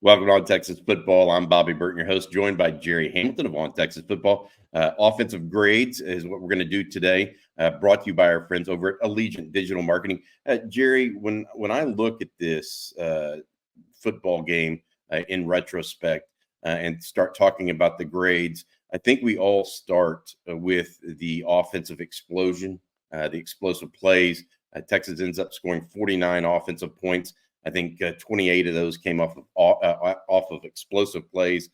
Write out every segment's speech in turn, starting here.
Welcome on Texas Football. I'm Bobby Burton, your host, joined by Gerry Hamilton of On Texas Football. Offensive grades is what we're going to do today, brought to you by our friends over at Allegiant Digital Marketing. Gerry, when I look at this football game in retrospect and start talking about the grades, I think we all start with the offensive explosion, the explosive plays. Texas ends up scoring 49 offensive points. I think 28 of those came off of explosive plays.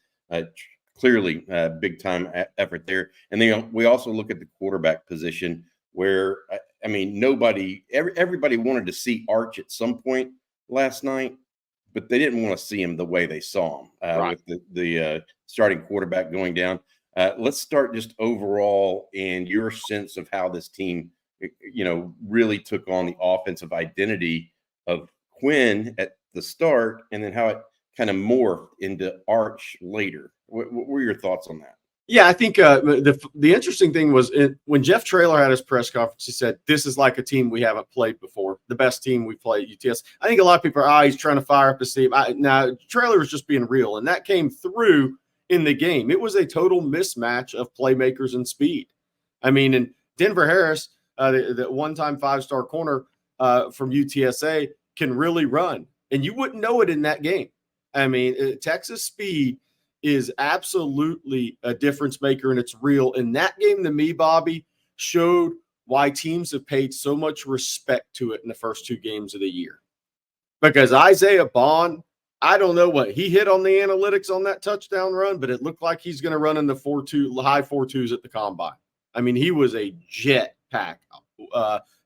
Clearly, big time effort there. And then we also look at the quarterback position, where I mean, everybody wanted to see Arch at some point last night, but they didn't want to see him the way they saw him Right. with the starting quarterback going down. Let's start just overall in your sense of how this team, really took on the offensive identity of Quinn at the start, and then how it kind of morphed into Arch later. What were your thoughts on that? Yeah, I think the interesting thing was when Jeff Traylor had his press conference, he said, "This is like a team we haven't played before, the best team we played at UTSA." I think a lot of people are, he's trying to fire up his team. Now, Traylor was just being real, and that came through in the game. It was a total mismatch of playmakers and speed. I mean, and Denver Harris, the one-time five-star corner from UTSA, can really run, and you wouldn't know it in that game. I mean, Texas speed is absolutely a difference maker, and it's real. And that game, to me, Bobby, showed why teams have paid so much respect to it in the first two games of the year. Because Isaiah Bond, I don't know what he hit on the analytics on that touchdown run, but it looked like he's going to run in the high 4.2s at the combine. I mean, he was a jet pack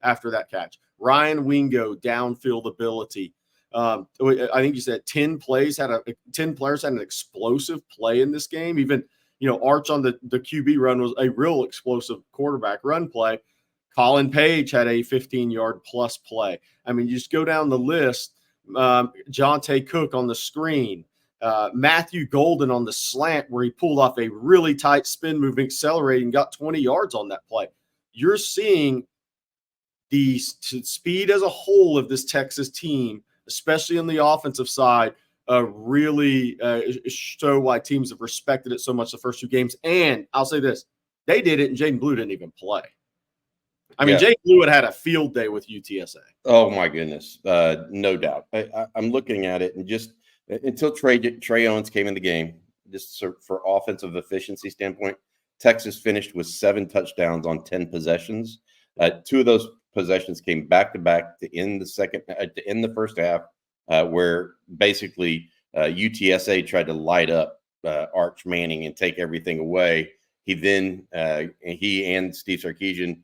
after that catch. Ryan Wingo, downfield ability. I think you said 10 players had an explosive play in this game. Even, Arch on the QB run was a real explosive quarterback run play. Colin Page had a 15-yard plus play. I mean, you just go down the list. Jonte Cook on the screen. Matthew Golden on the slant, where he pulled off a really tight spin move, accelerating, got 20 yards on that play. You're seeing the speed as a whole of this Texas team, especially on the offensive side, really show why teams have respected it so much the first two games. And I'll say this, they did it, and Jaden Blue didn't even play. I mean, Jaden Blue had a field day with UTSA. Oh, my goodness. No doubt. I'm looking at it, and just until Trey Owens came in the game, just for offensive efficiency standpoint, Texas finished with 7 touchdowns on 10 possessions. 2 of those possessions came back-to-back to end the first half, where basically UTSA tried to light up Arch Manning and take everything away. He and Steve Sarkisian,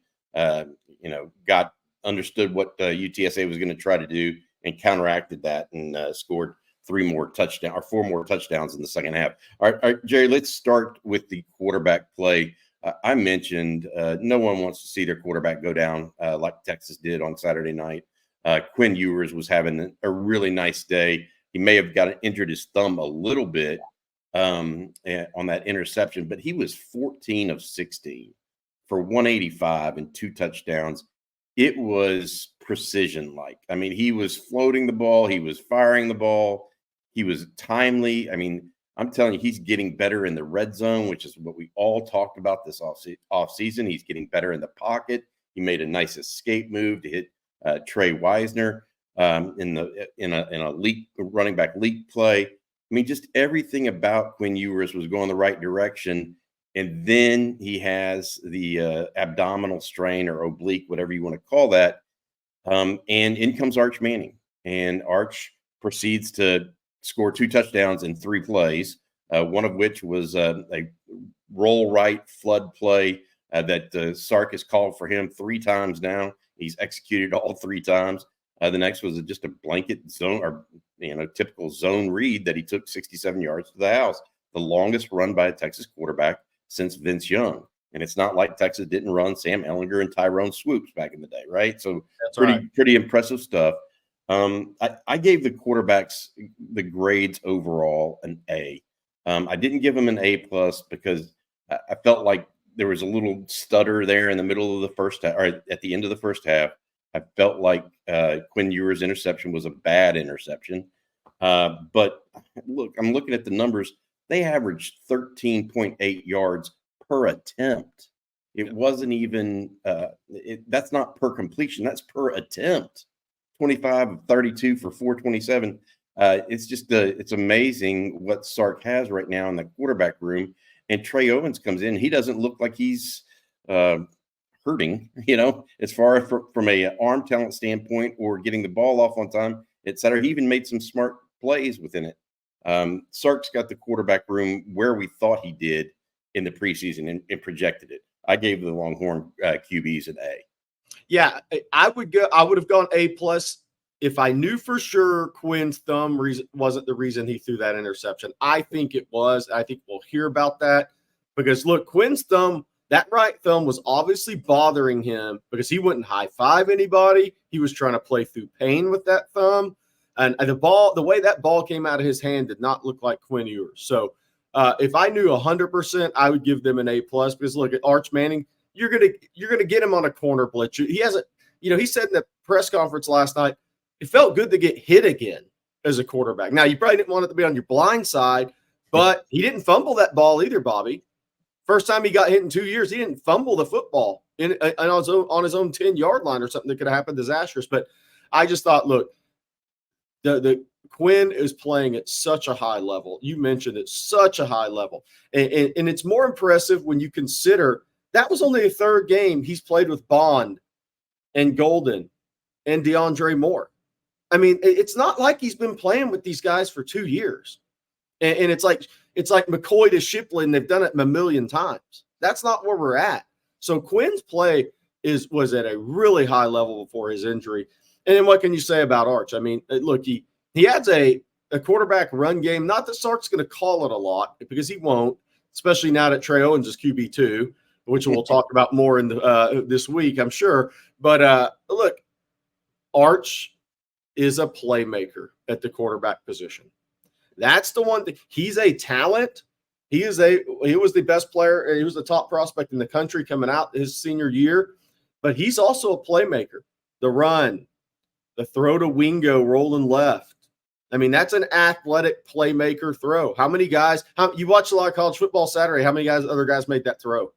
understood what UTSA was going to try to do and counteracted that and scored 4 more touchdowns in the second half. All right, Gerry, let's start with the quarterback play. I mentioned no one wants to see their quarterback go down like Texas did on Saturday night. Quinn Ewers was having a really nice day. He may have injured his thumb a little bit on that interception, but he was 14 of 16 for 185 and 2 touchdowns. It was precision-like. I mean, he was floating the ball. He was firing the ball. He was timely. I mean, I'm telling you, he's getting better in the red zone, which is what we all talked about this offseason. He's getting better in the pocket. He made a nice escape move to hit Trey Wisner in a running back leak play. I mean, just everything about Quinn Ewers was going the right direction. And then he has the abdominal strain or oblique, whatever you want to call that. And in comes Arch Manning. And Arch proceeds to score 2 touchdowns in 3 plays, one of which was a roll right flood play that Sark has called for him 3 times now. He's executed all 3 times. The next was just a blanket zone or typical zone read that he took 67 yards to the house, the longest run by a Texas quarterback since Vince Young. And it's not like Texas didn't run Sam Ehlinger and Tyrone Swoops back in the day, right? So pretty impressive stuff. I gave the quarterbacks the grades overall an A. I didn't give them an A+ because I felt like there was a little stutter there in the middle of the first half, or at the end of the first half. I felt like Quinn Ewers' interception was a bad interception. But look, I'm looking at the numbers. They averaged 13.8 yards per attempt. It wasn't even that's not per completion. That's per attempt. 25 of 32 for 427. It's just it's amazing what Sark has right now in the quarterback room. And Trey Owens comes in. He doesn't look like he's hurting, as far as from a arm talent standpoint or getting the ball off on time, et cetera. He even made some smart plays within it. Sark's got the quarterback room where we thought he did in the preseason and projected it. I gave the Longhorn QBs an A. Yeah, I would have gone A+ if I knew for sure Quinn's thumb wasn't the reason he threw that interception. I think it was. I think we'll hear about that because look, Quinn's thumb, that right thumb was obviously bothering him because he wouldn't high five anybody. He was trying to play through pain with that thumb, and the way that ball came out of his hand did not look like Quinn Ewers. So if I knew 100%, I would give them an A+ because look at Arch Manning. You're gonna get him on a corner blitz. He hasn't, he said in the press conference last night, it felt good to get hit again as a quarterback. Now you probably didn't want it to be on your blind side, but he didn't fumble that ball either, Bobby. First time he got hit in 2 years, he didn't fumble the football on his own 10-yard line or something that could have happened disastrous. But I just thought, look, the Quinn is playing at such a high level. You mentioned it, such a high level. And it's more impressive when you consider that was only the third game he's played with Bond and Golden and DeAndre Moore. I mean, it's not like he's been playing with these guys for 2 years. And it's like McCoy to Shipley, and they've done it a million times. That's not where we're at. So Quinn's play was at a really high level before his injury. And then what can you say about Arch? I mean, look, he has a quarterback run game. Not that Sark's going to call it a lot because he won't, especially now that Trey Owens is QB2, which we'll talk about more in this week, I'm sure. But look, Arch is a playmaker at the quarterback position. That's the one. He's a talent. He was the best player. He was the top prospect in the country coming out his senior year. But he's also a playmaker. The run, the throw to Wingo rolling left. I mean, that's an athletic playmaker throw. How many guys? You watch a lot of college football Saturday. How many other guys made that throw?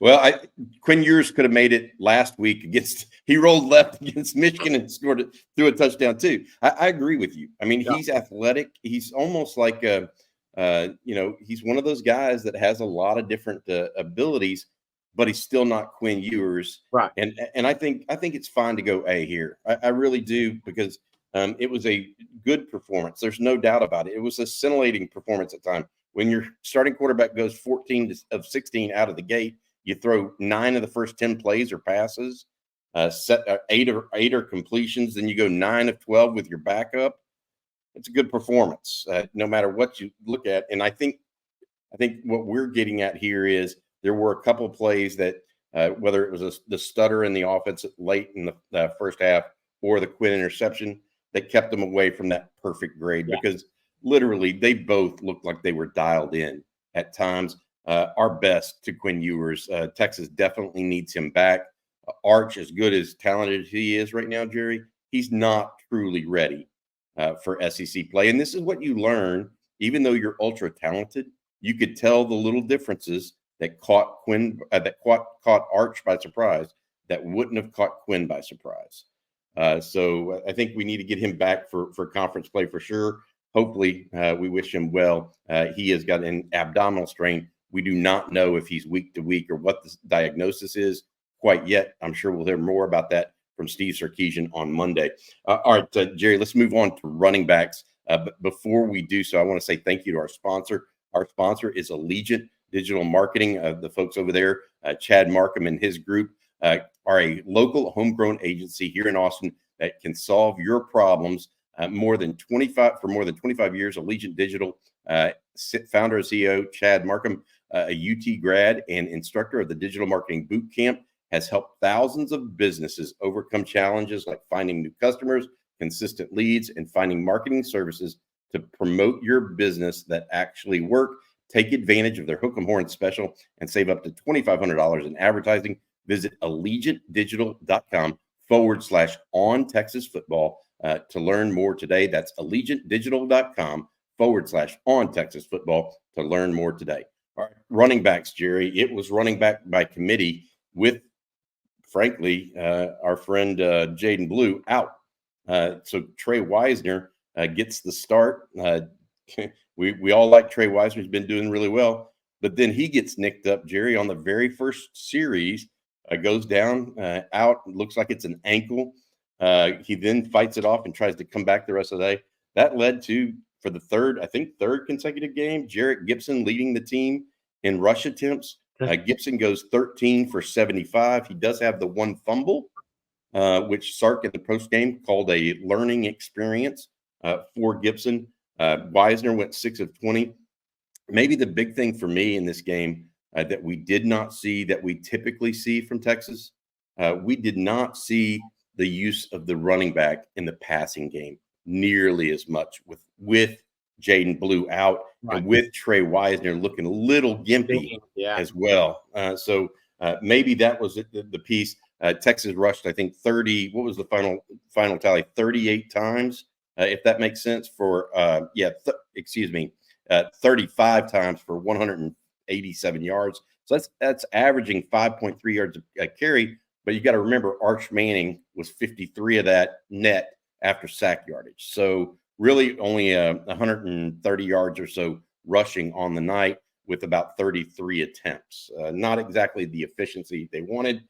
Well, Quinn Ewers could have made it last week he rolled left against Michigan and scored it through a touchdown too. I agree with you. I mean, He's athletic. He's almost like he's one of those guys that has a lot of different abilities, but he's still not Quinn Ewers. Right. And I think it's fine to go A here. I really do because it was a good performance. There's no doubt about it. It was a scintillating performance at times. When your starting quarterback goes 14 of 16 out of the gate, you throw 9 of the first 10 plays or passes, eight or completions, then you go 9 of 12 with your backup. It's a good performance, no matter what you look at. And I think what we're getting at here is there were a couple of plays that, whether it was the stutter in the offense late in the first half or the Quinn interception, that kept them away from that perfect grade because literally they both looked like they were dialed in at times. Our best to Quinn Ewers. Texas definitely needs him back. Arch, as good as talented as he is right now, Jerry, he's not truly ready for SEC play. And this is what you learn, even though you're ultra talented, you could tell the little differences that caught Arch by surprise that wouldn't have caught Quinn by surprise. So I think we need to get him back for conference play for sure. Hopefully, we wish him well. He has got an abdominal strain. We do not know if he's week to week or what the diagnosis is quite yet. I'm sure we'll hear more about that from Steve Sarkisian on Monday. All right, Jerry, let's move on to running backs. But before we do so, I want to say thank you to our sponsor. Our sponsor is Allegiant Digital Marketing. The folks over there, Chad Markham and his group, are a local homegrown agency here in Austin that can solve your problems. More than 25 years, Allegiant Digital founder and CEO Chad Markham, a UT grad and instructor of the Digital Marketing Boot Camp, has helped thousands of businesses overcome challenges like finding new customers, consistent leads, and finding marketing services to promote your business that actually work. Take advantage of their Hook 'em Horn special and save up to $2,500 in advertising. Visit allegiantdigital.com/ontexasfootball. To learn more today, that's allegiantdigital.com/ontexasfootball to learn more today. All right, running backs, Jerry. It was running back by committee with, frankly, our friend Jaden Blue out. So Trey Wisner gets the start. We all like Trey Wisner. He's been doing really well. But then he gets nicked up, Jerry, on the very first series. Goes down, out. Looks like it's an ankle. He then fights it off and tries to come back the rest of the day. That led to, for the third consecutive game, Jarrett Gibson leading the team in rush attempts. Gibson goes 13 for 75. He does have the one fumble, which Sark in the post game called a learning experience for Gibson. Wisner went 6 of 20. Maybe the big thing for me in this game that we did not see, that we typically see from Texas, we did not see the use of the running back in the passing game nearly as much with Jaden Blue out, right, and with Trey Wisner looking a little gimpy as well. So maybe that was the piece. Texas rushed, I think, 30. What was the final tally? 38 times, if that makes sense. For 35 times for 187 yards. So that's averaging 5.3 yards a carry. But you got to remember, Arch Manning was 53 of that net after sack yardage. So really only 130 yards or so rushing on the night with about 33 attempts. Not exactly the efficiency they wanted,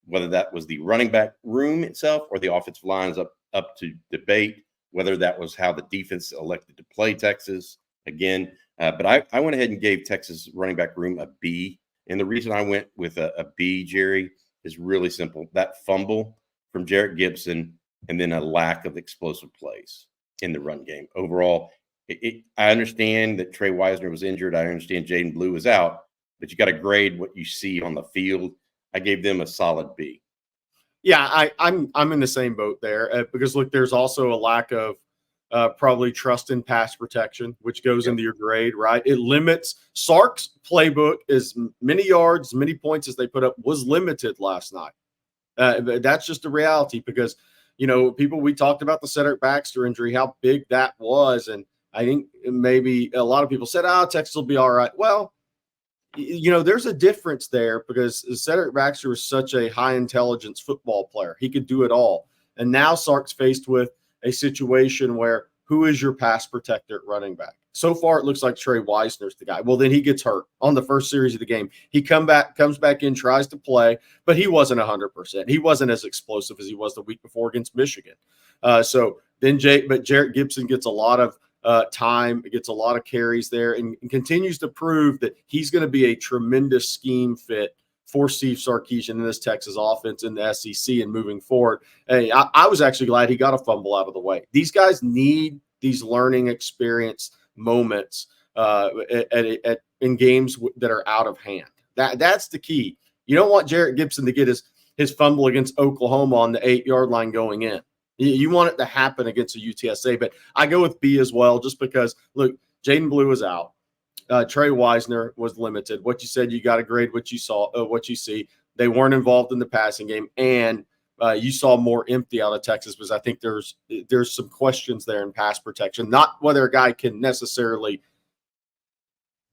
whether that was the running back room itself or the offensive lines up to debate, whether that was how the defense elected to play Texas again. But I went ahead and gave Texas running back room a B. And the reason I went with a B, Jerry, is really simple. That fumble from Jarrett Gibson and then a lack of explosive plays in the run game. Overall, I understand that Trey Wisner was injured. I understand Jaden Blue is out, but you got to grade what you see on the field. I gave them a solid B. Yeah, I'm in the same boat there because, look, there's also a lack of probably trust in pass protection, which goes into your grade, right? It limits Sark's playbook is many yards, many points as they put up was limited last night. That's just the reality because, people, we talked about the Cedric Baxter injury, how big that was. And I think maybe a lot of people said, Texas will be all right. Well, there's a difference there because Cedric Baxter was such a high intelligence football player. He could do it all. And now Sark's faced with a situation where who is your pass protector at running back? So far, it looks like Trey Wisner's the guy. Well, then he gets hurt on the first series of the game. He comes back in, tries to play, but he wasn't 100%. He wasn't as explosive as he was the week before against Michigan. But Jarrett Gibson gets a lot of time, gets a lot of carries there, and continues to prove that he's going to be a tremendous scheme fit for Steve Sarkisian in this Texas offense in the SEC and moving forward. Hey, I was actually glad he got a fumble out of the way. These guys need these learning experience moments in games that are out of hand. That's the key. You don't want Jarrett Gibson to get his fumble against Oklahoma on the 8-yard line going in. You want it to happen against a UTSA, but I go with B as well just because, look, Jaden Blue is out. Trey Wisner was limited. What you said, you got to grade what you saw, what you see. They weren't involved in the passing game, and you saw more empty out of Texas because I think there's some questions there in pass protection. Not whether a guy can necessarily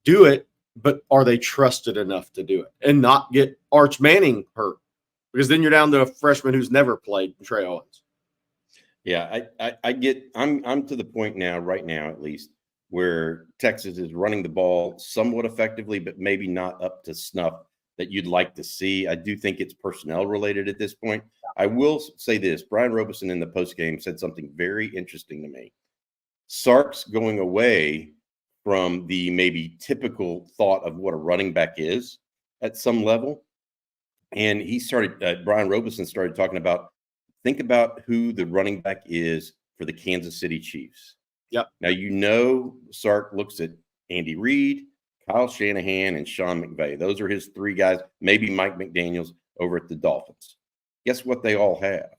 do it, but are they trusted enough to do it and not get Arch Manning hurt? Because then you're down to a freshman who's never played, Trey Owens. Yeah, I'm to the point now, right now at least, where Texas is running the ball somewhat effectively, but maybe not up to snuff that you'd like to see. I do think it's personnel related at this point. I will say this. Brian Robeson in the postgame said something very interesting to me. Sark's going away from the maybe typical thought of what a running back is at some level. And Brian Robeson started talking about, think about who the running back is for the Kansas City Chiefs. Yep. Now, Sark looks at Andy Reid, Kyle Shanahan, and Sean McVay. Those are his three guys, maybe Mike McDaniels over at the Dolphins. Guess what they all have?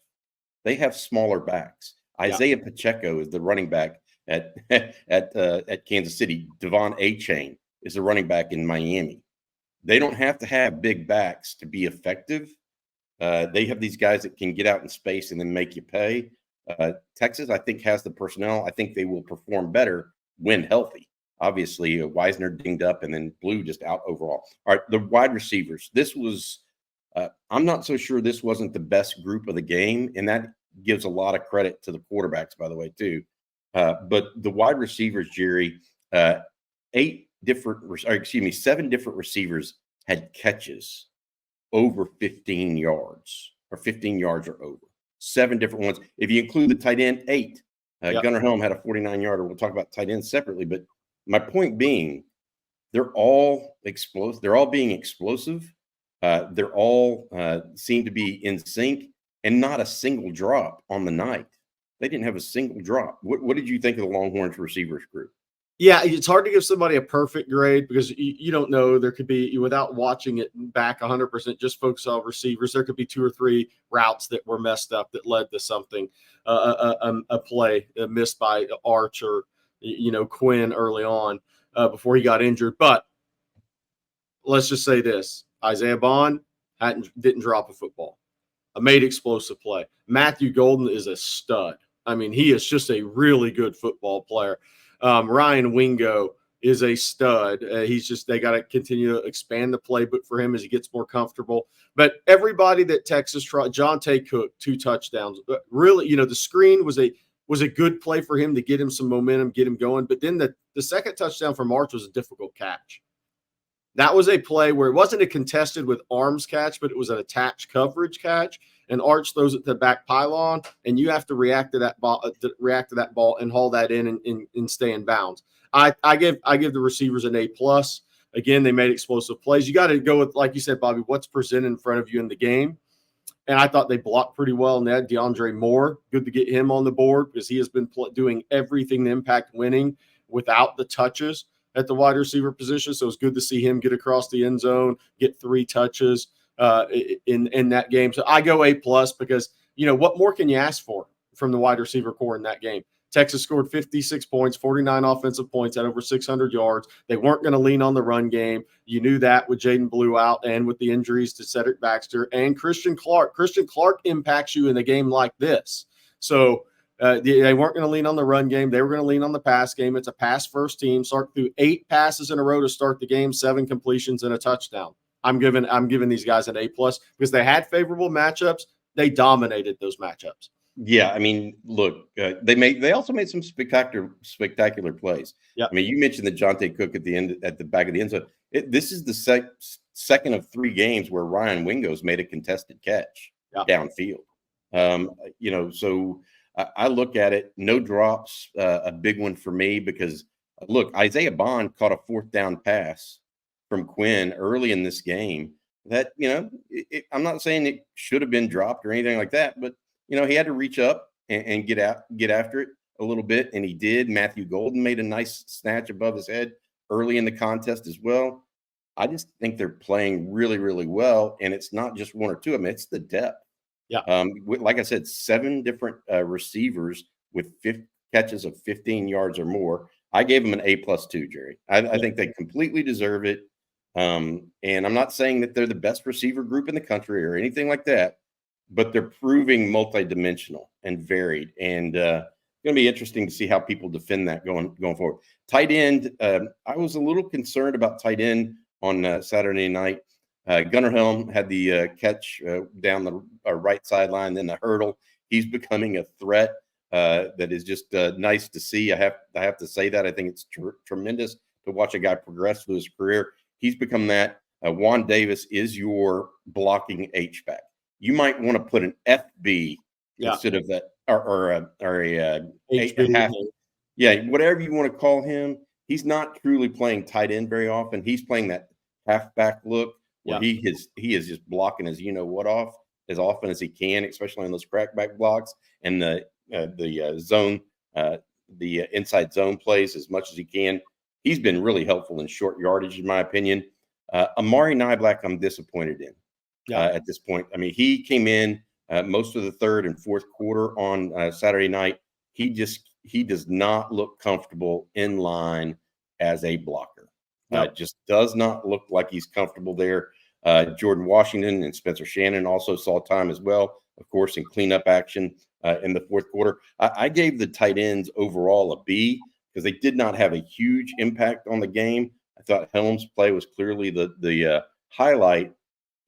They have smaller backs. Isaiah Pacheco is the running back at Kansas City. Devon Achane is the running back in Miami. They don't have to have big backs to be effective. They have these guys that can get out in space and then make you pay. Texas, I think, has the personnel. I think they will perform better when healthy. Obviously, Wisner dinged up and then Blue just out overall. All right, the wide receivers. This was I'm not so sure this wasn't the best group of the game, and that gives a lot of credit to the quarterbacks, by the way, too. But the wide receivers, Jerry, 7 different receivers had catches over 15 yards or 15 yards or over. 7 different ones. If you include the tight end, 8. Gunnar Helm had a 49-yarder. We'll talk about tight ends separately, but my point being, they're all explosive. They're all being explosive. They're all seem to be in sync, and not a single drop on the night. They didn't have a single drop. What did you think of the Longhorns receivers group? Yeah, it's hard to give somebody a perfect grade because you don't know. There could be, without watching it back 100%, just focus on receivers. There could be 2 or 3 routes that were messed up that led to something, a play missed by Arch or, Quinn early on before he got injured. But let's just say this. Isaiah Bond didn't drop a football. Made explosive play. Matthew Golden is a stud. I mean, he is just a really good football player. Ryan Wingo is a stud. They got to continue to expand the playbook for him as he gets more comfortable. But everybody that Texas tried, Jonte Cook, 2 touchdowns. Really, the screen was a good play for him to get him some momentum, get him going. But then the second touchdown from March was a difficult catch. That was a play where it wasn't a contested with arms catch, but it was an attached coverage catch. And Arch throws it to the back pylon, and you have to react to that ball and haul that in and stay in bounds. I give the receivers an A+. Again, they made explosive plays. You got to go with, like you said, Bobby, what's presented in front of you in the game. And I thought they blocked pretty well in that. DeAndre Moore, good to get him on the board because he has been doing everything to impact winning without the touches at the wide receiver position. So it's good to see him get across the end zone, get 3 touches in that game. So I go A+ because, what more can you ask for from the wide receiver core in that game? Texas scored 56 points, 49 offensive points at over 600 yards. They weren't going to lean on the run game. You knew that with Jaden Blue out and with the injuries to Cedric Baxter and Christian Clark. Christian Clark impacts you in a game like this. So they weren't going to lean on the run game. They were going to lean on the pass game. It's a pass-first team. Sark threw 8 passes in a row to start the game, 7 completions and a touchdown. I'm giving these guys an A+ because they had favorable matchups. They dominated those matchups. Yeah, I mean, look, they also made some spectacular plays. Yeah, I mean, you mentioned the Jonte Cook at the back of the end zone. This is the second of 3 games where Ryan Wingo's made a contested catch downfield. So I look at it, no drops, a big one for me because look, Isaiah Bond caught a 4th down pass from Quinn early in this game that, I'm not saying it should have been dropped or anything like that, but, he had to reach up and get after it a little bit, and he did. Matthew Golden made a nice snatch above his head early in the contest as well. I just think they're playing really, really well, and it's not just 1 or 2 of them. It's the depth. Yeah. Like I said, 7 different receivers with catches of 15 yards or more. I gave them an A+ too, Jerry. I think they completely deserve it. And I'm not saying that they're the best receiver group in the country or anything like that, but they're proving multidimensional and varied. And going to be interesting to see how people defend that going forward. Tight end, I was a little concerned about tight end on Saturday night. Gunnar Helm had the catch down the right sideline, then the hurdle. He's becoming a threat that is just nice to see. I have to say that. I think it's tremendous to watch a guy progress through his career. He's become that. Juan Davis is your blocking H-back. You might want to put an FB instead of that, or a half. Yeah, whatever you want to call him. He's not truly playing tight end very often. He's playing that halfback look where he is just blocking his what off as often as he can, especially on those crackback blocks and the zone, the inside zone plays as much as he can. He's been really helpful in short yardage, in my opinion. Amari Niblack, I'm disappointed in at this point. I mean, he came in most of the 3rd and 4th quarter on Saturday night. He does not look comfortable in line as a blocker. Just does not look like he's comfortable there. Jordan Washington and Spencer Shannon also saw time as well, of course, in cleanup action. in the fourth quarter. I gave the tight ends overall a B because they did not have a huge impact on the game. I thought Helms' play was clearly the highlight,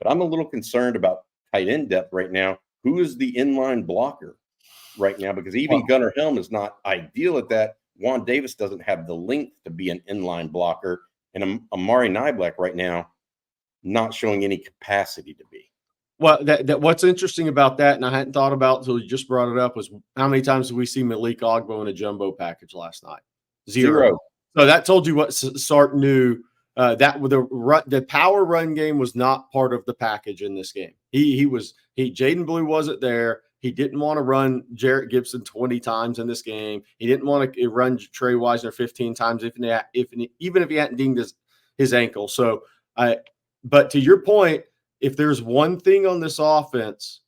but I'm a little concerned about tight end depth right now. Who is the inline blocker right now? Because even Gunnar Helm is not ideal at that. Juan Davis doesn't have the length to be an inline blocker, and Amari Niblack right now not showing any capacity to be. Well, that what's interesting about that, and I hadn't thought about until you just brought it up, was how many times did we see Malik Ogbo in a jumbo package last night? Zero. So that told you what Sark knew, that the power run game was not part of the package in this game. Jaden Blue wasn't there. He didn't want to run Jarrett Gibson 20 times in this game. He didn't want to run Trey Wisner 15 times, even if he hadn't dinged his ankle. So, but to your point, if there's one thing on this offense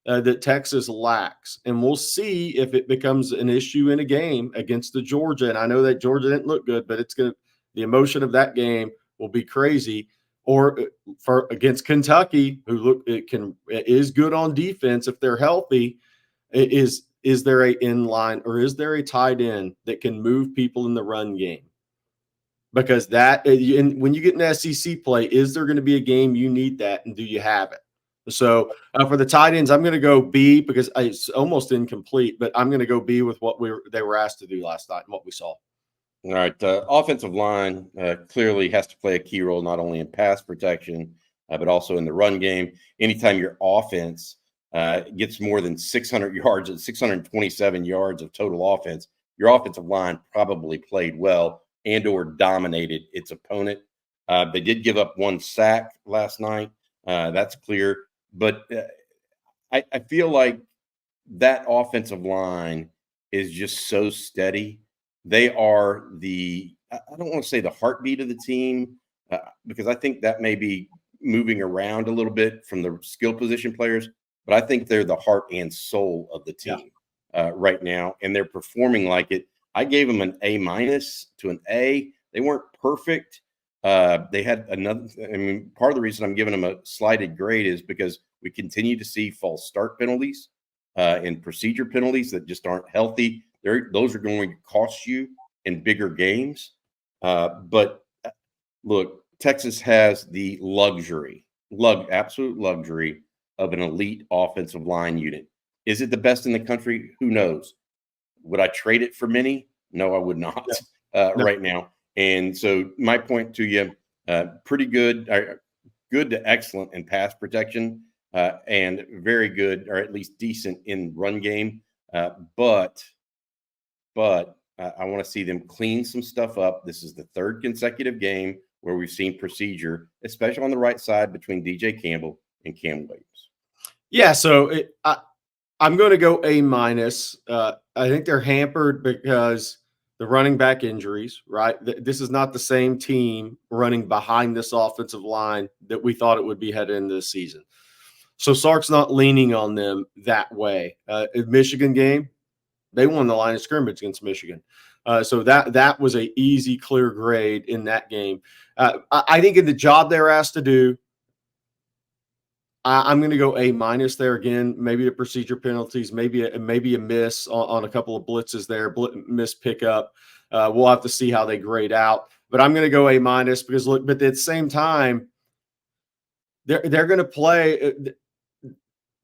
that Texas lacks, and we'll see if it becomes an issue in a game against the Georgia. And I know that Georgia didn't look good, but the emotion of that game will be crazy. Or for against Kentucky, who is good on defense if they're healthy, is there a inline or is there a tight end that can move people in the run game? Because when you get an SEC play, is there going to be a game you need that, and do you have it? So for the tight ends, I'm going to go B because it's almost incomplete, but I'm going to go B with what they were asked to do last night and what we saw. All right. Offensive line clearly has to play a key role, not only in pass protection, but also in the run game. Anytime your offense gets more than 600 yards and 627 yards of total offense, your offensive line probably played well and or dominated its opponent. They did give up one sack last night. That's clear. But I feel like that offensive line is just so steady. They are I don't want to say the heartbeat of the team, because I think that may be moving around a little bit from the skill position players, but I think they're the heart and soul of the team right now, and they're performing like it. I gave them an A- to an A. They weren't perfect. They had part of the reason I'm giving them a slighted grade is because we continue to see false start penalties and procedure penalties that just aren't healthy. Those are going to cost you in bigger games. But look, Texas has the absolute luxury of an elite offensive line unit. Is it the best in the country? Who knows? Would I trade it for many? No, I would not right now. And so my point to you, pretty good, good to excellent in pass protection, and very good, or at least decent in run game. But I want to see them clean some stuff up. This is the third consecutive game where we've seen procedure, especially on the right side between DJ Campbell and Cam Williams. Yeah, so I'm going to go A-. I think they're hampered because the running back injuries, right? This is not the same team running behind this offensive line that we thought it would be headed into the season. So Sark's not leaning on them that way. Michigan game, they won the line of scrimmage against Michigan. So that was an easy, clear grade in that game. I think in the job they're asked to do, I'm going to go A- there again. Maybe the procedure penalties, maybe a miss on a couple of blitzes there, miss pickup. We'll have to see how they grade out. But I'm going to go A- because look. But at the same time, they're going to play.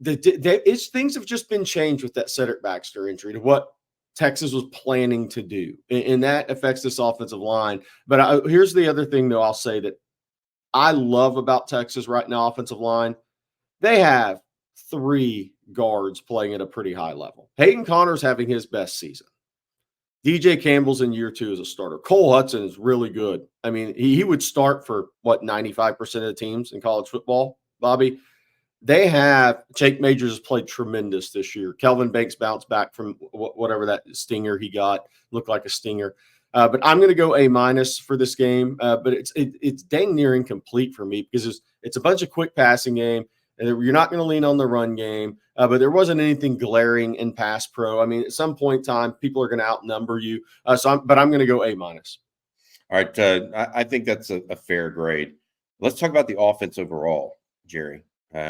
Things have just been changed with that Cedric Baxter injury to what Texas was planning to do, and that affects this offensive line. But here's the other thing, though. I'll say that I love about Texas right now, offensive line. They have 3 guards playing at a pretty high level. Hayden Connor's having his best season. DJ Campbell's in year 2 as a starter. Cole Hudson is really good. I mean, he would start for, 95% of the teams in college football, Bobby. They have – Jake Majors has played tremendous this year. Kelvin Banks bounced back from whatever that stinger he got. Looked like a stinger. But I'm going to go A- for this game. But it's dang near incomplete for me because it's a bunch of quick passing game. And you're not going to lean on the run game, but there wasn't anything glaring in pass pro. I mean, at some point in time, people are going to outnumber you. But I'm going to go A-. All right. I think that's a fair grade. Let's talk about the offense overall, Jerry.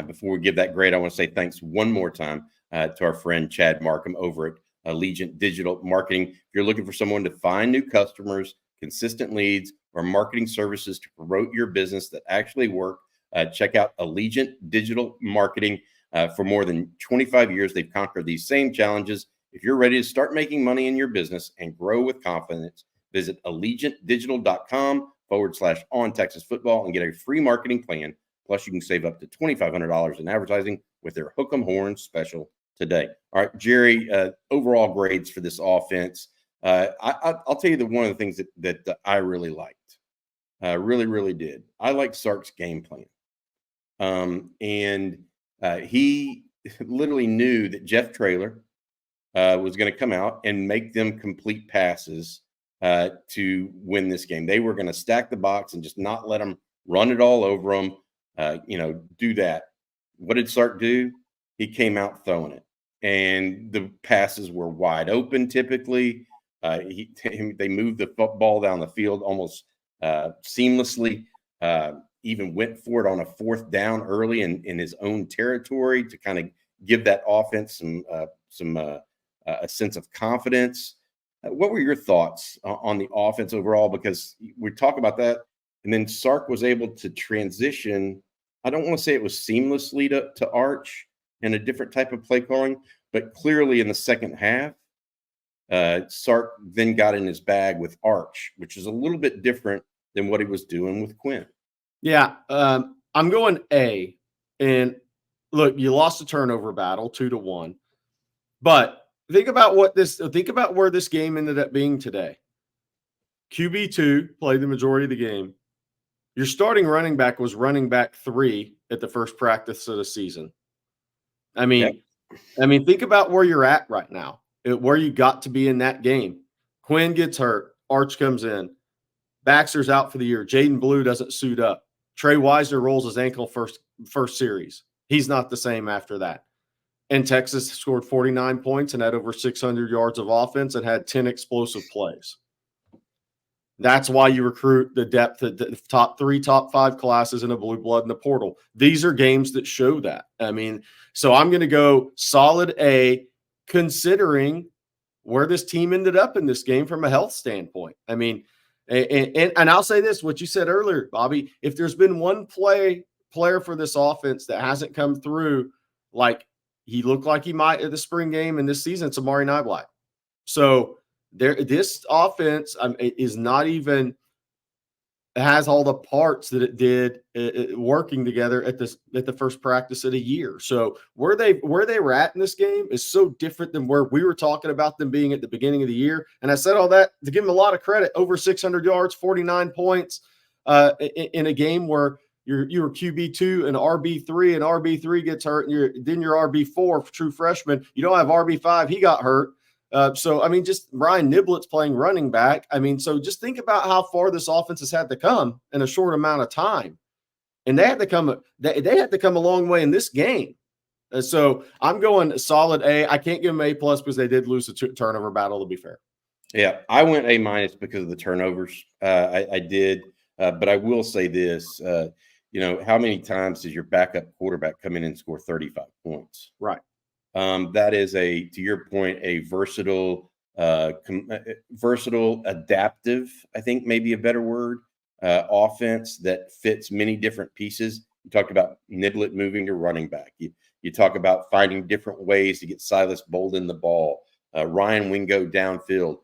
Before we give that grade, I want to say thanks one more time to our friend Chad Markham over at Allegiant Digital Marketing. If you're looking for someone to find new customers, consistent leads, or marketing services to promote your business that actually work, check out Allegiant Digital Marketing. For more than 25 years, they've conquered these same challenges. If you're ready to start making money in your business and grow with confidence, visit allegiantdigital.com/ontexasfootball and get a free marketing plan. Plus, you can save up to $2,500 in advertising with their Hook 'em Horns special today. All right, Jerry, overall grades for this offense. I'll tell you one of the things that I really liked. Really did. I liked Sark's game plan. And he literally knew that Jeff Traylor was going to come out and make them complete passes to win this game. They were going to stack the box and just not let them run it all over them, do that. What did Sark do? He came out throwing it. And the passes were wide open typically. They moved the football down the field almost seamlessly. Even went for it on a 4th down early in his own territory to kind of give that offense a sense of confidence. What were your thoughts on the offense overall? Because we talk about that, and then Sark was able to transition. I don't want to say it was seamlessly to Arch and a different type of play calling, but clearly in the second half, Sark then got in his bag with Arch, which is a little bit different than what he was doing with Quinn. Yeah, I'm going A. And look, you lost the turnover battle 2-1, but think about where this game ended up being today. QB2 played the majority of the game. Your starting running back was running back 3 at the first practice of the season. I mean, think about where you're at right now, where you got to be in that game. Quinn gets hurt. Arch comes in. Baxter's out for the year. Jaden Blue doesn't suit up. Trey Wisner rolls his ankle first series. He's not the same after that. And Texas scored 49 points and had over 600 yards of offense and had 10 explosive plays. That's why you recruit the depth at the top 3, top 5 classes in a blue blood in the portal. These are games that show that. I mean, so I'm going to go solid A, considering where this team ended up in this game from a health standpoint. I mean, and I'll say this, what you said earlier, Bobby, if there's been one player for this offense that hasn't come through like he looked like he might at the spring game in this season, it's Amari Niblack. So this offense is not even has all the parts that it did working together at the first practice of the year. So where they were at in this game is so different than where we were talking about them being at the beginning of the year. And I said all that to give them a lot of credit. Over 600 yards, 49 points in a game where you were QB2 and RB3, and RB3 gets hurt, and then you're RB4, true freshman. You don't have RB5. He got hurt. So, I mean, just Ryan Niblett's playing running back. I mean, so just think about how far this offense has had to come in a short amount of time. And they had to come a long way in this game. So I'm going solid A. I can't give them A+ because they did lose the turnover battle, to be fair. Yeah, I went A- because of the turnovers. I did. But I will say this, how many times does your backup quarterback come in and score 35 points? Right. That is to your point, a versatile, adaptive, I think maybe a better word, offense that fits many different pieces. You talked about Niblett moving to running back. You talk about finding different ways to get Silas Bolden the ball, Ryan Wingo downfield.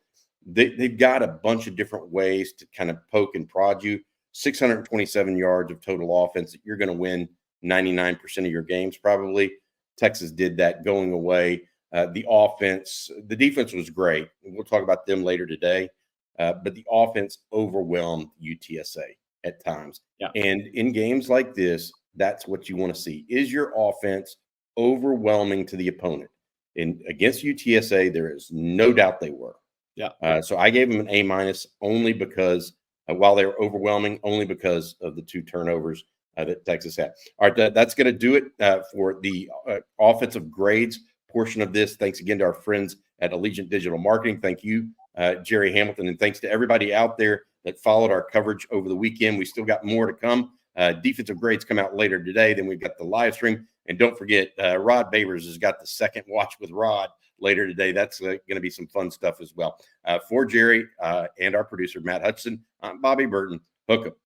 They've got a bunch of different ways to kind of poke and prod you. 627 yards of total offense that you're going to win 99% of your games probably. Texas did that going away. The defense was great. We'll talk about them later today. But the offense overwhelmed UTSA at times. Yeah. And in games like this, that's what you want to see. Is your offense overwhelming to the opponent? And against UTSA, there is no doubt they were. Yeah. So I gave them an A- only because while they were overwhelming, only because of the 2 turnovers that Texas had. All right, that's going to do it for the offensive grades portion of this. Thanks again to our friends at Allegiant Digital Marketing. Thank you, Gerry Hamilton, and thanks to everybody out there that followed our coverage over the weekend. We still got more to come. Defensive grades come out later today. Then we've got the live stream. And don't forget, Rod Babers has got the second watch with Rod later today. That's going to be some fun stuff as well. For Jerry and our producer, Matt Hudson, I'm Bobby Burton. Hook 'em.